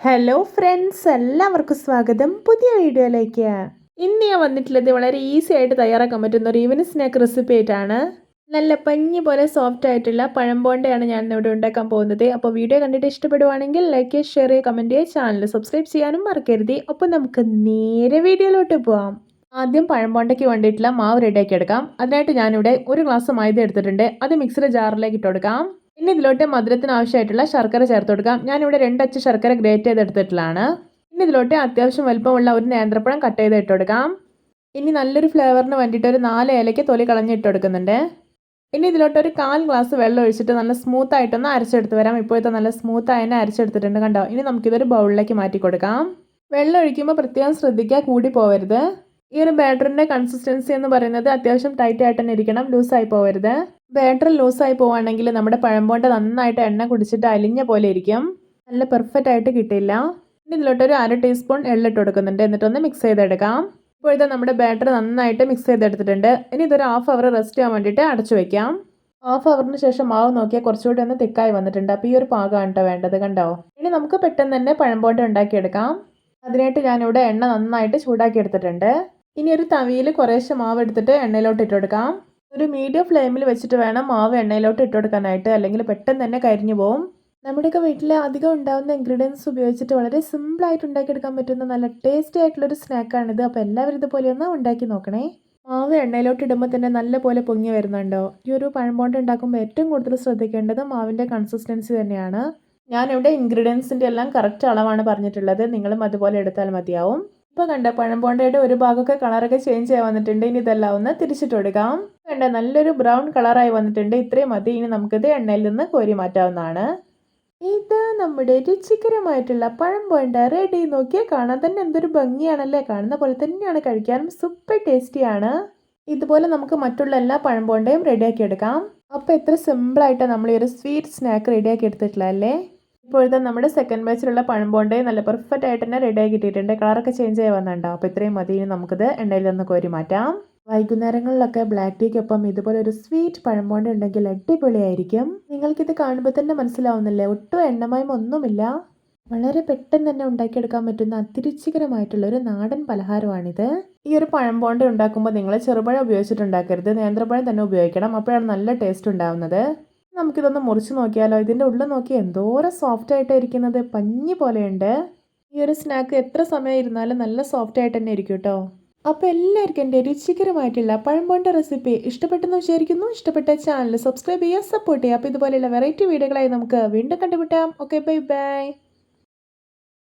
Hello friends, എല്ലാവർക്കും സ്വാഗതം പുതിയ വീഡിയോയിലേക്ക്. ഇന്ന് ഞാൻ വന്നിട്ടുള്ളത് വളരെ ഈസി ആയിട്ട് തയ്യാറാക്കാൻ പറ്റുന്ന ഒരു ഈവനിങ് സ്നാക്ക് റെസിപ്പി ആയിട്ടാണ്. നല്ല പഞ്ഞി പോലെ സോഫ്റ്റ് ആയിട്ടുള്ള പഴം ബോണ്ടയാണ് ഞാൻ ഇവിടെ ഉണ്ടാക്കാൻ പോകുന്നത്. അപ്പോൾ വീഡിയോ കണ്ടിട്ട് ഇഷ്ടപ്പെടുവാണെങ്കിൽ ലൈക്ക് ചെയ്യുക, ഷെയർ ചെയ്യുക, കമൻറ്റ് ചെയ്യുക, ചാനൽ സബ്സ്ക്രൈബ് ചെയ്യാനും മറക്കരുത്. അപ്പോൾ നമുക്ക് നേരെ വീഡിയോയിലോട്ട് പോവാം. ആദ്യം പഴം ബോണ്ടയ്ക്ക് വേണ്ടിയിട്ടുള്ള മാവ് റെഡിയാക്കി എടുക്കാം. അതിനായിട്ട് ഞാനിവിടെ ഒരു ഗ്ലാസ് മൈദ എടുത്തിട്ടുണ്ട്. അത് മിക്സിയുടെ ജാറിലേക്ക് ഇട്ട് കൊടുക്കാം. ഇനി ഇതിലോട്ട് മധുരത്തിന് ആവശ്യമായിട്ടുള്ള ശർക്കര ചേർത്ത് കൊടുക്കാം. ഞാനിവിടെ 2 അച്ച് ശർക്കര ഗ്രേറ്റ് ചെയ്തെടുത്തിട്ടുള്ളതാണ്. ഇനി ഇതിലോട്ട് അത്യാവശ്യം വലുപ്പമുള്ള ഒരു നേന്ത്രപ്പഴം കട്ട് ചെയ്ത് ഇട്ട് കൊടുക്കാം. ഇനി നല്ലൊരു ഫ്ലേവറിന് വേണ്ടിയിട്ട് ഒരു 4 ഏലയ്ക്ക് തൊലി കളഞ്ഞിട്ട് കൊടുക്കുന്നുണ്ട്. ഇനി ഇതിലോട്ട് ഒരു 1/4 ഗ്ലാസ് വെള്ളം ഒഴിച്ചിട്ട് നല്ല സ്മൂത്ത് ആയിട്ടൊന്ന് അരച്ചെടുത്ത് വരാം. ഇപ്പോഴത്തെ നല്ല സ്മൂത്ത് ആയതിനെ അരച്ചെടുത്തിട്ടുണ്ട്, കണ്ടോ. ഇനി നമുക്കിതൊരു ബൗളിലേക്ക് മാറ്റി കൊടുക്കാം. വെള്ളം ഒഴിക്കുമ്പോൾ പ്രത്യേകം ശ്രദ്ധിക്കുക, കൂടി പോകരുത്. ഈ ഒരു ബാറ്ററിൻ്റെ കൺസിസ്റ്റൻസി എന്ന് പറയുന്നത് അത്യാവശ്യം ടൈറ്റ് ആയിട്ട് തന്നെ ഇരിക്കണം, ലൂസായി പോകരുത്. ബാറ്റർ ലൂസായി പോവുകയാണെങ്കിൽ നമ്മുടെ പഴം ബോണ്ട നന്നായിട്ട് എണ്ണ കുടിച്ചിട്ട് അലിഞ്ഞ പോലെ ഇരിക്കും, നല്ല പെർഫെക്റ്റ് ആയിട്ട് കിട്ടില്ല. ഇനി ഇതിലോട്ടൊരു 1/2 ടീസ്പൂൺ എള്ളിട്ട് കൊടുക്കുന്നുണ്ട്. എന്നിട്ടൊന്ന് മിക്സ് ചെയ്തെടുക്കാം. ഇപ്പോഴത്തെ നമ്മുടെ ബാറ്റർ നന്നായിട്ട് മിക്സ് ചെയ്തെടുത്തിട്ടുണ്ട്. ഇനി ഇതൊരു 1/2 അവർ റെസ്റ്റ് ചെയ്യാൻ വേണ്ടിയിട്ട് അടച്ചു വയ്ക്കാം. 1/2 അവറിന് ശേഷം മാവ് നോക്കിയാൽ കുറച്ചുകൂടി ഒന്ന് തിക്കായി വന്നിട്ടുണ്ട്. അപ്പോൾ ഈ ഒരു പാകമാണ് കേട്ടോ വേണ്ടത്, കണ്ടോ. ഇനി നമുക്ക് പെട്ടെന്ന് തന്നെ പഴം ബോണ്ട ഉണ്ടാക്കിയെടുക്കാം. അതിനായിട്ട് ഞാനിവിടെ എണ്ണ നന്നായിട്ട് ചൂടാക്കി എടുത്തിട്ടുണ്ട്. ഇനി ഒരു തവിയിൽ കുറേശ്ശെ മാവ് എടുത്തിട്ട് എണ്ണയിലോട്ട് ഇട്ട് കൊടുക്കാം. ഒരു മീഡിയം ഫ്ലെയിമിൽ വെച്ചിട്ട് വേണം മാവ് എണ്ണയിലോട്ട് ഇട്ട് കൊടുക്കാനായിട്ട്, അല്ലെങ്കിൽ പെട്ടെന്ന് തന്നെ കരിഞ്ഞു പോകും. നമ്മുടെയൊക്കെ വീട്ടിൽ അധികം ഉണ്ടാകുന്ന ഇൻഗ്രീഡിയൻസ് ഉപയോഗിച്ചിട്ട് വളരെ സിമ്പിളായിട്ട് ഉണ്ടാക്കിയെടുക്കാൻ പറ്റുന്ന നല്ല ടേസ്റ്റി ആയിട്ടുള്ളൊരു സ്നാക്കാണിത്. അപ്പോൾ എല്ലാവരും ഇതുപോലെ ഒന്ന് ഉണ്ടാക്കി നോക്കണേ. മാവ് എണ്ണയിലോട്ട് ഇടുമ്പോൾ തന്നെ നല്ല പോലെ പൊങ്ങി വരുന്നുണ്ടോ. ഈ ഒരു പഴം ബോണ്ട ഉണ്ടാക്കുമ്പോൾ ഏറ്റവും കൂടുതൽ ശ്രദ്ധിക്കേണ്ടത് മാവിൻ്റെ കൺസിസ്റ്റൻസി തന്നെയാണ്. ഞാനിവിടെ ഇൻഗ്രീഡിയൻസിൻ്റെ എല്ലാം കറക്റ്റ് അളവാണ് പറഞ്ഞിട്ടുള്ളത്, നിങ്ങളും അതുപോലെ എടുത്താൽ മതിയാവും. ഇപ്പോൾ കണ്ട പഴം ബോണ്ടയുടെ ഒരു ഭാഗമൊക്കെ കളറൊക്കെ ചേഞ്ച് ആയി വന്നിട്ടുണ്ട്. ഇനി ഇതെല്ലാം ഒന്ന് തിരിച്ചിട്ട് കൊടുക്കാം. കണ്ട നല്ലൊരു ബ്രൗൺ കളറായി വന്നിട്ടുണ്ട്. ഇത്രയും മതി. ഇനി നമുക്കിത് എണ്ണയിൽ നിന്ന് കോരി മാറ്റാവുന്നതാണ്. ഇത് നമ്മുടെ രുചികരമായിട്ടുള്ള പഴം ബോണ്ട റെഡി. നോക്കിയാൽ കാണാൻ തന്നെ എന്തൊരു ഭംഗിയാണല്ലേ. കാണുന്ന പോലെ തന്നെയാണ്, കഴിക്കാനും സൂപ്പർ ടേസ്റ്റിയാണ്. ഇതുപോലെ നമുക്ക് മറ്റുള്ള എല്ലാ പഴം ബോണ്ടയും റെഡിയാക്കി എടുക്കാം. അപ്പോൾ എത്ര സിമ്പിളായിട്ടാണ് നമ്മൾ ഈ ഒരു സ്വീറ്റ് സ്നാക്ക് റെഡിയാക്കി എടുത്തിട്ടുള്ളതല്ലേ. ഇപ്പോഴത്തെ നമ്മുടെ സെക്കൻഡ് ബാച്ചിലുള്ള പഴം ബോണ്ടയും നല്ല പെർഫെക്റ്റ് ആയിട്ട് തന്നെ റെഡി ആയി കിട്ടിയിട്ടുണ്ട്. കളറൊക്കെ ചേഞ്ച് ആയി വന്നിട്ടുണ്ടോ. അപ്പോൾ ഇത്രയും മതി. ഇനി നമുക്കിത് എണ്ണയിൽ നിന്ന് കോരി മാറ്റാം. വൈകുന്നേരങ്ങളിലൊക്കെ ബ്ലാക്ക് ടീക്കൊപ്പം ഇതുപോലെ ഒരു സ്വീറ്റ് പഴം ബോണ്ട ഉണ്ടെങ്കിൽ അടിപൊളിയായിരിക്കും. നിങ്ങൾക്കിത് കാണുമ്പോൾ തന്നെ മനസ്സിലാവുന്നില്ലേ, ഒട്ടും എണ്ണമയം ഒന്നുമില്ല. വളരെ പെട്ടെന്ന് തന്നെ ഉണ്ടാക്കിയെടുക്കാൻ പറ്റുന്ന അതിരുചികരമായിട്ടുള്ള ഒരു നാടൻ പലഹാരമാണിത്. ഈ ഒരു പഴം ബോണ്ട ഉണ്ടാക്കുമ്പോൾ നിങ്ങൾ ചെറുപഴം ഉപയോഗിച്ചിട്ടുണ്ടാക്കരുത്, നേന്ത്രപ്പഴം തന്നെ ഉപയോഗിക്കണം. അപ്പോഴാണ് നല്ല ടേസ്റ്റ് ഉണ്ടാവുന്നത്. നമുക്കിതൊന്ന് മുറിച്ച് നോക്കിയാലോ. ഇതിൻ്റെ ഉള്ളിൽ നോക്കി എന്തോരം സോഫ്റ്റ് ആയിട്ടാണ് ഇരിക്കുന്നത്, പഞ്ഞി പോലെയുണ്ട്. ഈ ഒരു സ്നാക്ക് എത്ര സമയം ഇരുന്നാലും നല്ല സോഫ്റ്റ് ആയിട്ട് തന്നെ ഇരിക്കും കേട്ടോ. അപ്പോൾ എല്ലാവർക്കും എൻ്റെ രുചികരമായിട്ടുള്ള പഴം ബോണ്ട റെസിപ്പി ഇഷ്ടപ്പെട്ടെന്ന് വിചാരിക്കുന്നു. ഇഷ്ടപ്പെട്ട ചാനൽ സബ്സ്ക്രൈബ് ചെയ്യുക, സപ്പോർട്ട് ചെയ്യുക. അപ്പോൾ ഇതുപോലെയുള്ള വെറൈറ്റി വീഡിയോകളായി നമുക്ക് വീണ്ടും കണ്ടുമുട്ടാം. Okay, bye bye.